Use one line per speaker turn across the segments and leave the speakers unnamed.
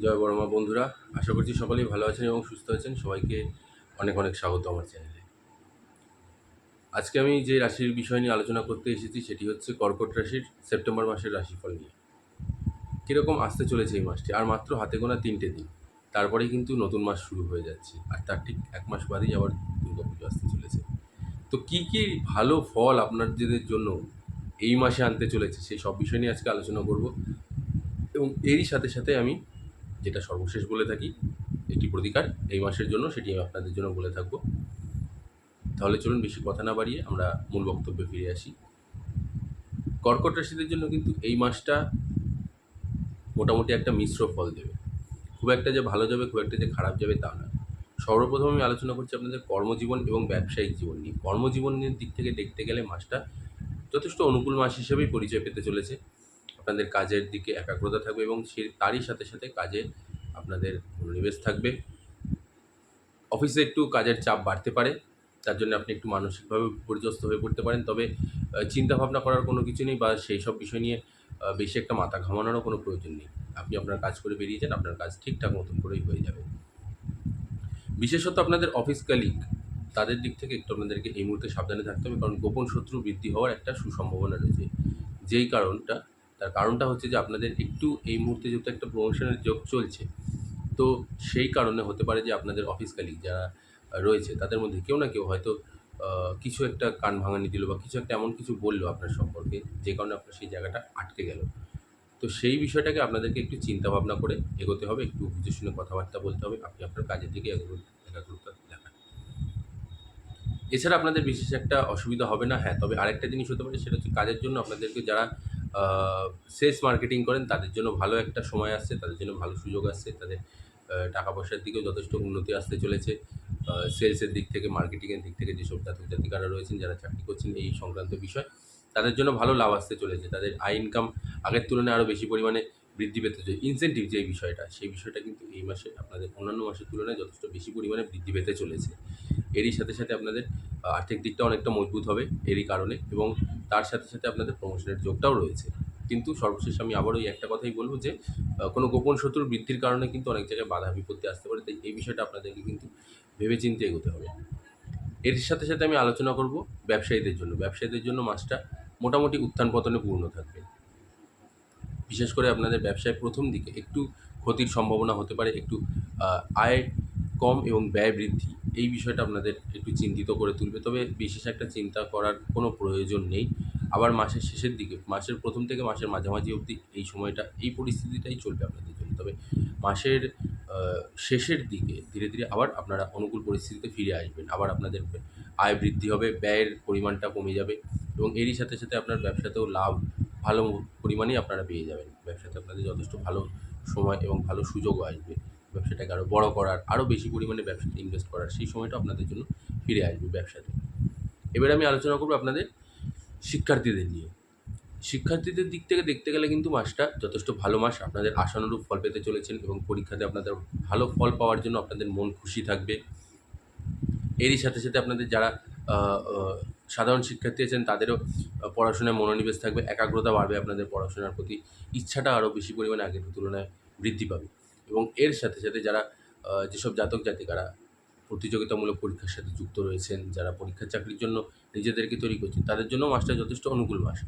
জয় বড়মা বন্ধুরা, আশা করছি সকলেই ভালো আছেন এবং সুস্থ আছেন। সবাইকে অনেক অনেক স্বাগত আমার চ্যানেলে। আজকে আমি যে রাশির বিষয় নিয়ে আলোচনা করতে এসেছি সেটি হচ্ছে কর্কট রাশির সেপ্টেম্বর মাসের রাশিফল নিয়ে। কীরকম আসতে চলেছে এই মাসটি, আর মাত্র হাতে গোনা 3টে দিন, তারপরেই কিন্তু নতুন মাস শুরু হয়ে যাচ্ছে, আর তার ঠিক 1 মাস বাদেই আবার দুর্গাপুজো আসতে চলেছে। তো কী কী ভালো ফল আপনাদের জন্য এই মাসে আনতে চলেছে সেই সব বিষয় নিয়ে আজকে আলোচনা করব। এবং এরই সাথে সাথে আমি যেটা সর্বশেষ বলে থাকি, একটি প্রতিকার এই মাসের জন্য, সেটি আমি আপনাদের জন্য বলে থাকবো। তাহলে চলুন বেশি কথা না বাড়িয়ে আমরা মূল বক্তব্যে ফিরে আসি। কর্কট রাশিদের জন্য কিন্তু এই মাসটা মোটামুটি একটা মিশ্র ফল দেবে। খুব একটা যে ভালো যাবে, খুব একটা যে খারাপ যাবে তা না। সর্বপ্রথম আমি আলোচনা করছি আপনাদের কর্মজীবন এবং ব্যবসায়িক জীবন নিয়ে। কর্মজীবনের দিক থেকে দেখতে গেলে মাসটা যথেষ্ট অনুকূল মাস হিসেবেই পরিচয় পেতে চলেছে। আপনাদের কাজের দিকে একাগ্রতা থাকবে এবং তারই সাথে সাথে কাজে আপনাদের মনোনিবেশ থাকবে। অফিসে একটু কাজের চাপ বাড়তে পারে, তার জন্য আপনি একটু মানসিকভাবে বিপর্যস্ত হয়ে পড়তে পারেন। তবে চিন্তাভাবনা করার কোনো কিছু নেই, বা সেই সব বিষয় নিয়ে বেশি একটা মাথা ঘামানোরও কোনো প্রয়োজন নেই। আপনি আপনার কাজ করে বেরিয়ে যান, আপনার কাজ ঠিকঠাক মতন করেই হয়ে যাবে। বিশেষত আপনাদের অফিস কালিগ, তাদের দিক থেকে একটু আপনাদেরকে এই মুহূর্তে সাবধানে থাকতে হবে, কারণ গোপন শত্রু বৃদ্ধি হওয়ার একটা সুসম্ভাবনা রয়েছে। তার কারণটা হচ্ছে যে আপনাদের একটু এই মুহূর্তে যেহেতু একটা প্রমোশনের যোগ চলছে, তো সেই কারণে হতে পারে যে আপনাদের অফিস কালিগ যারা রয়েছে তাদের মধ্যে কেউ না কেউ হয়তো কিছু একটা কান ভাঙানি দিল, বা কিছু একটা এমন কিছু বললো আপনার সম্পর্কে, যে কারণে আপনার সেই জায়গাটা আটকে গেল। তো সেই বিষয়টাকে আপনাদেরকে একটু চিন্তা ভাবনা করে এগোতে হবে, একটু বুঝে শুনে কথাবার্তা বলতে হবে, আপনি আপনার কাজের দিকে একাগ্রতা দেখান। এছাড়া আপনাদের বিশেষ একটা অসুবিধা হবে না। হ্যাঁ, তবে আরেকটা জিনিস হতে পারে, সেটা হচ্ছে কাজের জন্য আপনাদেরকে যারা সেলস মার্কেটিং করেন তাদের জন্য ভালো একটা সময় আসছে, তাদের জন্য ভালো সুযোগ আসছে, তাদের টাকা পয়সার দিকেও যথেষ্ট উন্নতি আসতে চলেছে। সেলসের দিক থেকে, মার্কেটিংয়ের দিক থেকে যেসব জাতক জাতিকারা রয়েছেন, যারা চাকরি করছেন এই সংক্রান্ত বিষয়, তাদের জন্য ভালো লাভ আসতে চলেছে। তাদের আয় ইনকাম আগের তুলনায় আরও বেশি পরিমাণে বৃদ্ধি পেতে চলেছে। ইনসেনটিভ যে বিষয়টা, সেই বিষয়টা কিন্তু এই মাসে আপনাদের অন্যান্য মাসের তুলনায় যথেষ্ট বেশি পরিমাণে বৃদ্ধি পেতে চলেছে। এরই সাথে সাথে আপনাদের আর্থিক দিকটা অনেকটা মজবুত হবে এরই কারণে, এবং তার সাথে সাথে আপনাদের প্রমোশনের যোগটাও রয়েছে। কিন্তু সর্বশেষ আমি আবারও এই একটা কথাই বলব যে কোনো গোপন শত্রুর বৃদ্ধির কারণে কিন্তু অনেক জায়গায় বাধা বিপত্তি আসতে পারে, তাই এই বিষয়টা আপনাদেরকে কিন্তু ভেবেচিন্তে এগোতে হবে। এর সাথে সাথে আমি আলোচনা করব ব্যবসায়ীদের জন্য। ব্যবসায়ীদের জন্য মাসটা মোটামুটি উত্থান পতনে পূর্ণ থাকবে। বিশেষ করে আপনাদের ব্যবসায় প্রথম দিকে একটু ক্ষতির সম্ভাবনা হতে পারে, একটু আয় কম এবং ব্যয় বৃদ্ধি, এই বিষয়টা আপনাদের একটু চিন্তিত করে তুলবে। তবে বিশেষ একটা চিন্তা করার কোনো প্রয়োজন নেই। আবার মাসের শেষের দিকে, মাসের প্রথম থেকে মাসের মাঝামাঝি অবধি এই সময়টা, এই পরিস্থিতিটাই চলবে আপনাদের জন্য। তবে মাসের শেষের দিকে ধীরে ধীরে আবার আপনারা অনুকূল পরিস্থিতিতে ফিরে আসবেন। আবার আপনাদের আয় বৃদ্ধি হবে, ব্যয়ের পরিমাণটা কমে যাবে, এবং এরই সাথে সাথে আপনার ব্যবসাতেও লাভ ভালো পরিমাণেই আপনারা পেয়ে যাবেন। ব্যবসাতে আপনাদের যথেষ্ট ভালো সময় এবং ভালো সুযোগও আসবে ব্যবসাটাকে আরও বড় করার, আরও বেশি পরিমাণে ব্যবসাতে ইনভেস্ট করার। সেই সময়টা আপনাদের জন্য ফিরে আসবে ব্যবসাতে। এবারে আমি আলোচনা করব আপনাদের শিক্ষার্থীদের নিয়ে। শিক্ষার্থীদের দিক থেকে দেখতে গেলে কিন্তু মাসটা যথেষ্ট ভালো মাস। আপনাদের আশানুরূপ ফল পেতে চলেছেন, এবং পরীক্ষাতে আপনাদের ভালো ফল পাওয়ার জন্য আপনাদের মন খুশি থাকবে। এরই সাথে সাথে আপনাদের যারা আ আ সাধারণ শিক্ষার্থী আছেন তাদেরও পড়াশোনায় মনোনিবেশ থাকবে, একাগ্রতা বাড়বে, আপনাদের পড়াশোনার প্রতি ইচ্ছাটা আরও বেশি পরিমাণে আগের তুলনায় বৃদ্ধি পাবে। এবং এর সাথে সাথে যারা যেসব জাতক জাতিকারা প্রতিযোগিতামূলক পরীক্ষার সাথে যুক্ত রয়েছেন, যারা পরীক্ষার চাকরির জন্য নিজেদেরকে তৈরি করছেন, তাদের জন্য মাসটা যথেষ্ট অনুকূল মাস।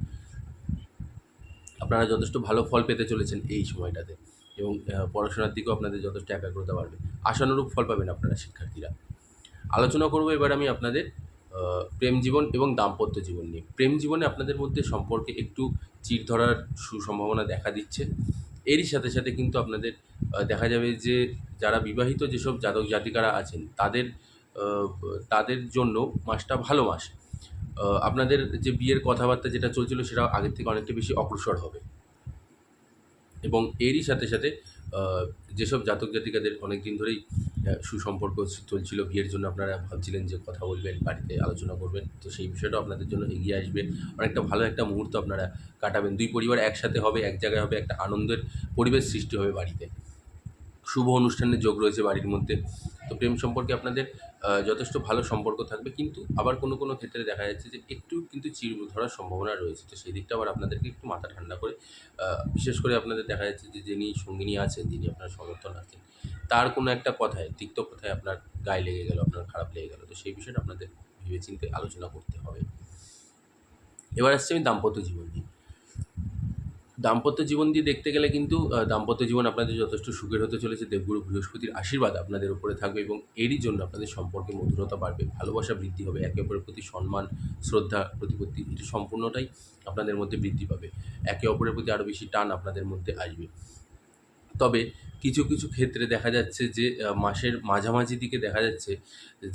আপনারা যথেষ্ট ভালো ফল পেতে চলেছেন এই সময়টাতে, এবং পড়াশোনার দিকেও আপনাদের যথেষ্ট একাগ্রতা বাড়বে। আশানুরূপ ফল পাবেন আপনারা শিক্ষার্থীরা। আলোচনা করব এবার আমি আপনাদের প্রেম জীবন এবং দাম্পত্য জীবন নিয়ে। প্রেম জীবনে আপনাদের মধ্যে সম্পর্কে একটু চিড় ধরার সুসম্ভাবনা দেখা দিচ্ছে। এরই সাথে সাথে কিন্তু আপনাদের দেখা যাবে যে যারা বিবাহিত যেসব জাতক জাতিকারা আছেন তাদের জন্য মাসটা ভালো মাস। আপনাদের যে বিয়ের কথাবার্তা যেটা চলছিল সেটা আগের থেকে অনেকটা বেশি অগ্রসর হবে, এবং এরই সাথে সাথে যেসব জাতক জাতিকাদের অনেক দিন ধরেই সুসম্পর্ক চলছিল, বিয়ের জন্য আপনারা ভাবছিলেন যে কথা বলবেন, বাড়িতে আলোচনা করবেন, তো সেই বিষয়টাও আপনাদের জন্য এগিয়ে আসবে। অনেকটা ভালো একটা মুহূর্ত আপনারা কাটাবেন। দুই পরিবার একসাথে হবে, এক জায়গায় হবে, একটা আনন্দের পরিবেশ সৃষ্টি হবে বাড়িতে। শুভ অনুষ্ঠানের যোগ রয়েছে বাড়ির মধ্যে। তো প্রেম সম্পর্কে আপনাদের যথেষ্ট ভালো সম্পর্ক থাকবে, কিন্তু আবার কোনো কোনো ক্ষেত্রে দেখা যাচ্ছে যে একটু কিন্তু চিড় ধরার সম্ভাবনা রয়েছে। তো সেই দিকটা আবার আপনাদেরকে একটু মাথা ঠান্ডা করে বিশেষ করে আপনাদের দেখা যাচ্ছে যে যিনি সঙ্গিনী আছেন, যিনি আপনার সমর্থন আছেন, তার কোনো একটা কথায়, তিক্ত কথায় আপনার গায়ে লেগে গেল, আপনার খারাপ লেগে গেল। তো সেই বিষয়টা আপনাদের ভেবেচিন্তে আলোচনা করতে হবে। এবার আসছি আমি দাম্পত্য জীবন নিয়ে। দাম্পত্য জীবন দিয়ে দেখতে গেলে কিন্তু দাম্পত্য জীবন আপনাদের যথেষ্ট সুখের হতে চলেছে। দেবগুরু বৃহস্পতির আশীর্বাদ আপনাদের উপরে থাকবে এবং এরই জন্য আপনাদের সম্পর্কে মধুরতা বাড়বে, ভালোবাসা বৃদ্ধি হবে, একে অপরের প্রতি সম্মান, শ্রদ্ধা, প্রতিপত্তি এটা সম্পূর্ণটাই আপনাদের মধ্যে বৃদ্ধি পাবে। একে অপরের প্রতি আরও বেশি টান আপনাদের মধ্যে আসবে। তবে কিছু কিছু ক্ষেত্রে দেখা যাচ্ছে যে মাসের মাঝামাঝি দিকে দেখা যাচ্ছে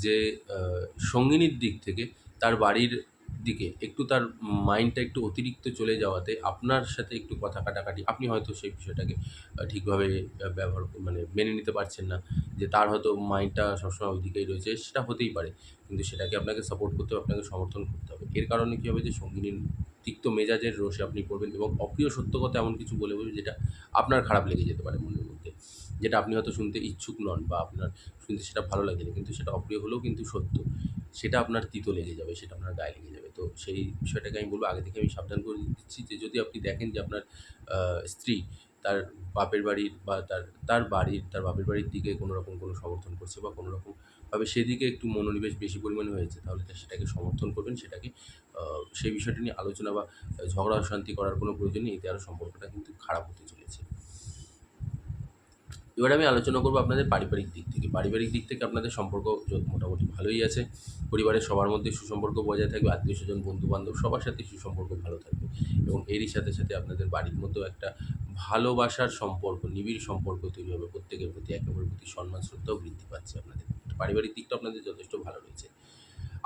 যে আ সঙ্গিনীর দিক থেকে তার বাড়ির দিকে একটু তার মাইন্ডটা একটু অতিরিক্ত চলে যাওয়াতে আপনার সাথে একটু কথা কাটাকাটি, আপনি হয়তো সেই বিষয়টাকে ঠিকভাবে ব্যবহার মানে মেনে নিতে পারছেন না। যে তার হয়তো মাইন্ডটা সবসময় ওইদিকেই রয়েছে, সেটা হতেই পারে। কিন্তু সেটাকে আপনাকে সাপোর্ট করতে হবে, আপনাকে সমর্থন করতে হবে। এর কারণে কী হবে যে সঙ্গিনীর তিক্ত মেজাজের রোষে আপনি পড়বেন এবং অপ্রিয় সত্য কথা এমন কিছু বলে বলবে যেটা আপনার খারাপ লেগে যেতে পারে মনের মধ্যে। যেটা আপনি হয়তো শুনতে ইচ্ছুক নন বা আপনার শুনতে সেটা ভালো লাগে না। কিন্তু সেটা অপ্রিয় হলেও কিন্তু সত্য। সেটা আপনার তিতো লেগে যাবে, সেটা আপনার গায়ে লেগে যাবে। তো সেই বিষয়টাকে আমি বলব, আগে থেকে আমি সাবধান করে দিচ্ছি যে যদি আপনি দেখেন যে আপনার স্ত্রী তার বাপের বাড়ির বা তার বাপের বাড়ির দিকে কোনো রকম কোনো সমর্থন করছে বা কোনো রকমভাবে সেদিকে একটু মনোনিবেশ বেশি পরিমাণে হয়েছে, তাহলে সেটাকে সমর্থন করবেন। সেটাকে সেই বিষয়টা নিয়ে আলোচনা বা ঝগড়া অশান্তি করার কোনো প্রয়োজন নেই। এতে আরও সম্পর্কটা কিন্তু খারাপ হতে চলেছে। এবার আমি আলোচনা করব আপনাদের পারিবারিক দিক থেকে। পারিবারিক দিক থেকে আপনাদের সম্পর্ক মোটামুটি ভালোই আছে। পরিবারের সবার মধ্যে সুসম্পর্ক বজায় থাকবে। আত্মীয়স্বজন, বন্ধু-বান্ধব সবার সাথেই সুসম্পর্ক ভালো থাকবে এবং এরই সাথে সাথে আপনাদের বাড়ির মধ্যেও একটা ভালোবাসার সম্পর্ক, নিবিড় সম্পর্ক তৈরি হবে। প্রত্যেকের প্রতি, একে অপরের প্রতি সম্মান, শ্রদ্ধাও বৃদ্ধি পাচ্ছে আপনাদের। পারিবারিক দিকটা আপনাদের যথেষ্ট ভালো রয়েছে।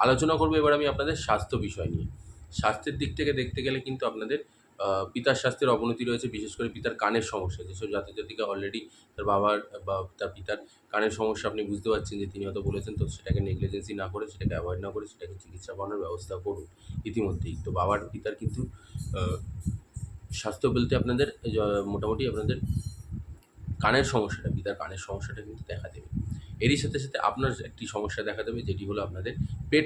আলোচনা করব এবার আমি আপনাদের স্বাস্থ্য বিষয় নিয়ে। স্বাস্থ্যের দিক থেকে দেখতে গেলে কিন্তু আপনাদের পিতার স্বাস্থ্যের অবনতি রয়েছে, বিশেষ করে পিতার কানের সমস্যা। যেসব জাতক-জাতিকা অলরেডি তার বাবার বা তার পিতার কানের সমস্যা আপনি বুঝতে পারছেন যে তিনি হয়তো বলেছেন, তো সেটাকে নেগলিজেন্সি না করে, সেটাকে অ্যাভয়েড না করে সেটাকে চিকিৎসা করানোর ব্যবস্থা করুন ইতিমধ্যেই। তো বাবার পিতার কিন্তু আ স্বাস্থ্য বলতে আপনাদের মোটামুটি আপনাদের কানের সমস্যাটা, পিতার কানের সমস্যাটা কিন্তু দেখা দেবে। এরই সাথে সাথে আপনার একটি সমস্যা দেখা দেবে, যেটি হলো আপনাদের পেট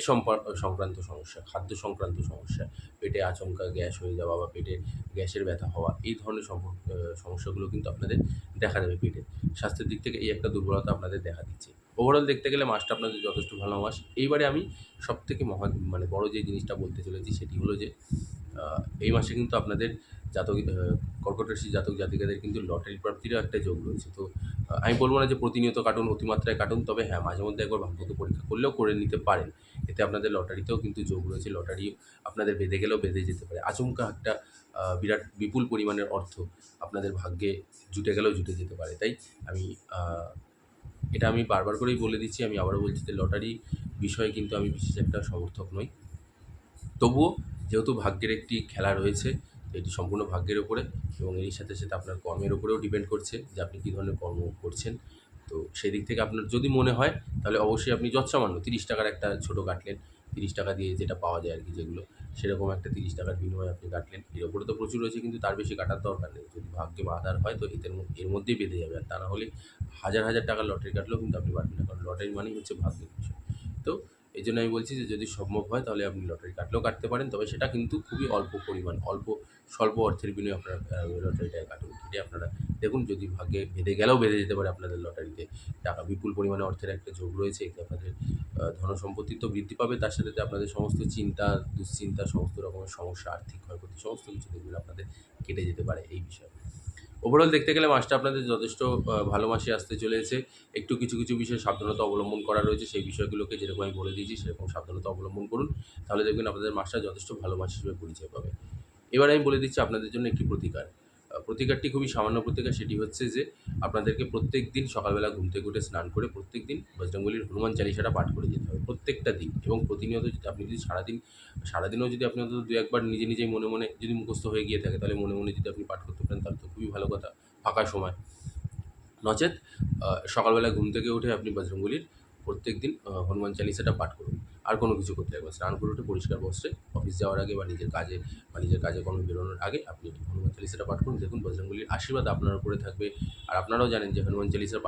সংক্রান্ত সমস্যা, খাদ্য সংক্রান্ত সমস্যা। পেটে আচমকা গ্যাস হয়ে যাওয়া বা পেটে গ্যাসের ব্যথা হওয়া, এই ধরনের সমস্যাগুলো কিন্তু আপনাদের দেখা দেবে পেটের। স্বাস্থ্যের দিক থেকে এই একটা দুর্বলতা আপনাদের দেখা দিচ্ছে। ওভারঅল দেখতে গেলে মাসটা আপনাদের যথেষ্ট ভালো মাস। এইবারে আমি সবথেকে মানে বড় যে জিনিসটা বলতে চলেছি সেটি হলো যে এই মাসে কিন্তু আপনাদের কর্কট রাশির জাতক জাতিকাদের কিন্তু লটারি প্রাপ্তিরও একটা যোগ রয়েছে। তো আমি বলব না যে প্রতিনিয়ত কাটুন, অতিমাত্রায় কাটুন। তবে হ্যাঁ, মাঝে মধ্যে একবার ভাগ্যকে পরীক্ষা করলেও করে নিতে পারেন। এতে আপনাদের লটারিতেও কিন্তু যোগ রয়েছে। লটারি আপনাদের বেঁধে গেলেও বেঁধে যেতে পারে। আচমকা একটা বিরাট বিপুল পরিমাণের অর্থ আপনাদের ভাগ্যে জুটে গেলেও জুটে যেতে পারে। তাই আমি আ এটা আমি বারবার করেই বলে দিচ্ছি, আমি আবারও বলছি যে লটারি বিষয়ে কিন্তু আমি বিশেষ একটা সমর্থক নই। তবুও যেহেতু ভাগ্যের একটি খেলা রয়েছে, তো এটি সম্পূর্ণ ভাগ্যের ওপরে এবং এরই সাথে সাথে আপনার কর্মের উপরেও ডিপেন্ড করছে যে আপনি কী ধরনের কর্ম করছেন। তো সেদিক থেকে আপনার যদি মনে হয় তাহলে অবশ্যই আপনি যৎসামান্য ৳৩০ একটা ছোটো কাটলেন। ৳৩০ দিয়ে যেটা পাওয়া যায় আরকি যেগুলো, সেরকম একটা ৳৩০ বিনিময়ে আপনি কাটলেন। এর ওপরে তো প্রচুর রয়েছে, কিন্তু তার বেশি কাটার দরকার নেই। যদি ভাগ্যে বাঁধার হয় তো এর মধ্যেই বেঁধে যাবে। আর তা না হলে হাজার, হাজার টাকার লটারি কাটলেও কিন্তু আপনি পারবেন না। কারণ লটারি মানেই হচ্ছে ভাগ্যের বিষয়। তো এইজন্য আমি বলছি যে যদি সম্ভব হয় তাহলে আপনি লটারি কাটলেও কাটতে পারেন। তবে সেটা কিন্তু খুবই অল্প পরিমাণ, স্বল্প অর্থের বিনিময়ে আপনারা লটারিটা কাটুন। কেটে আপনারা দেখুন, যদি ভাগ্যে বেঁধে গেলেও বেঁধে যেতে পারে আপনাদের লটারিতে টাকা। বিপুল পরিমাণে অর্থের একটা যোগ রয়েছে। এতে আপনাদের ধনসম্পত্তি তো বৃদ্ধি পাবে, তার সাথে সাথে আপনাদের সমস্ত চিন্তা, দুশ্চিন্তা, সমস্ত রকমের সমস্যা, আর্থিক ক্ষয়ক্ষতি সমস্ত কিছু দেখবেন আপনাদের কেটে যেতে পারে এই বিষয়ে। ওভারঅল দেখতে গেলে মাসটা আপনাদের যথেষ্ট ভালো মাসই আসতে চলেছে। একটু কিছু কিছু বিষয়ে সাবধানতা অবলম্বন করা রয়েছে। সেই বিষয়গুলোকে যেরকম আমি বলে দিয়েছি সেরকম সাবধানতা অবলম্বন করুন। তাহলে দেখবেন আপনাদের মাসটা যথেষ্ট ভালো মাস হিসেবে পরিচয় পাবে। এবার আমি বলে দিচ্ছি আপনাদের জন্য একটি প্রতিকার। প্রতিকারটি খুবই সামান্য প্রতিকার। সেটি হচ্ছে যে আপনাদেরকে প্রত্যেকদিন সকালবেলা ঘুম থেকে উঠে স্নান করে প্রত্যেকদিন বজরংবলীর হনুমান চালিসাটা পাঠ করে যেতে হবে প্রত্যেকটা দিন, এবং প্রতিনিয়ত যদি আপনি যদি সারাদিনেও যদি আপনি অন্তত ২-১ বার নিজে নিজেই মনে মনে যদি মুখস্থ হয়ে গিয়ে থাকে, তাহলে মনে মনে যদি আপনি পাঠ করতে পারেন তাহলে তো খুবই ভালো কথা ফাঁকা সময়। নচেৎ সকালবেলা ঘুম থেকে উঠে আপনি বজরংবলীর প্রত্যেকদিন হনুমান চালিসাটা পাঠ করুন। আর কোনো কিছু করতে লাগবে না। স্নান করে উঠে পরিষ্কার বস্ত্রে অফিস যাওয়ার আগে বা নিজের কাজে কর্মে বেরোনোর আগে আপনি হনুমান চালিসাটা পাঠ করুন। দেখুন বজরংবলীর আশীর্বাদ আপনার উপরে থাকবে। আর আপনারাও জানেন যে হনুমান চালিসা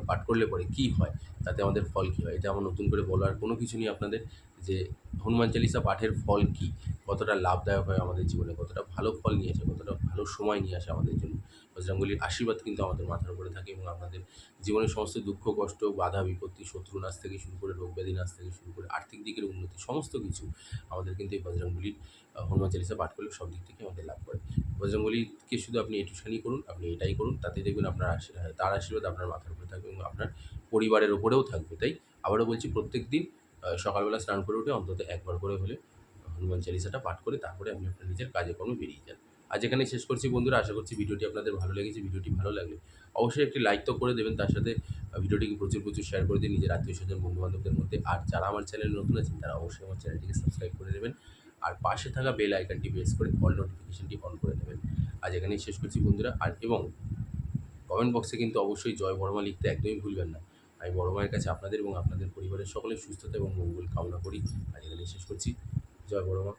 পাঠ করলে পরে কী হয়, তাতে আমাদের ফল কী হয়। এটা আমার নতুন করে বলার কোনো কিছু নেই আপনাদের, যে হনুমান চালিসা পাঠের ফল কী, কতটা লাভদায়ক হয় আমাদের জীবনে, কতটা ভালো ফল নিয়ে আসে, কতটা ভালো সময় নিয়ে আসে আমাদের জন্য। বজরংবলীর আশীর্বাদ কিন্তু আমাদের মাথার উপরে থাকে এবং আপনাদের জীবনের সমস্ত দুঃখ, কষ্ট, বাধা, বিপত্তি, শত্রুনাশ থেকে শুরু করে রোগ ব্যাধি নাশ থেকে শুরু করে আর্থিক দিকের উন্নতি, সমস্ত কিছু আমাদের কিন্তু এই বজরংবলীর হনুমান চালিসা পাঠ করলে সব দিক থেকে আমাদের লাভ করে। বজরংবলীকে শুধু আপনি এটুখানি করুন, আপনি এটাই করুন, তাতেই দেখবেন তার আশীর্বাদ আপনার মাথার উপরে থাকবে এবং আপনার পরিবারের ওপরেও থাকবে। তাই আবারও বলছি, প্রত্যেকদিন সকালবেলা স্নান করে উঠে অন্তত একবার করে হলে হনুমান চালিসাটা পাঠ করে তারপরে আপনি আপনার নিজের কাজে কর্মে বেরিয়ে যান। আজ এখানেই শেষ করছি বন্ধুরা। আশা করছি ভিডিওটি আপনাদের ভালো লেগেছে। ভিডিওটি ভালো লাগলে অবশ্যই একটি লাইক তো করে দেবেন। তার সাথে ভিডিওটিকে প্রচুর শেয়ার করে দিন নিজের আত্মীয়স্বজন, বন্ধু-বান্ধবদের মধ্যে। আর যারা আমার চ্যানেলে নতুন আছেন তারা অবশ্যই আমার চ্যানেলটিকে সাবস্ক্রাইব করে দেবেন। আর পাশে থাকা বেল আইকনটি প্রেস করে অল নোটিফিকেশনটি অন করে দেবেন। আজ এখানেই শেষ করছি বন্ধুরা। আর এবং কমেন্ট বক্সে কিন্তু অবশ্যই জয় বড়মা লিখতে একদমই ভুলবেন না। আমি বড় মায়ের কাছে আপনাদের এবং আপনাদের পরিবারের সকলের সুস্থতা এবং মঙ্গল কামনা করি। আজ এখানেই শেষ করছি। জয় বড়মা।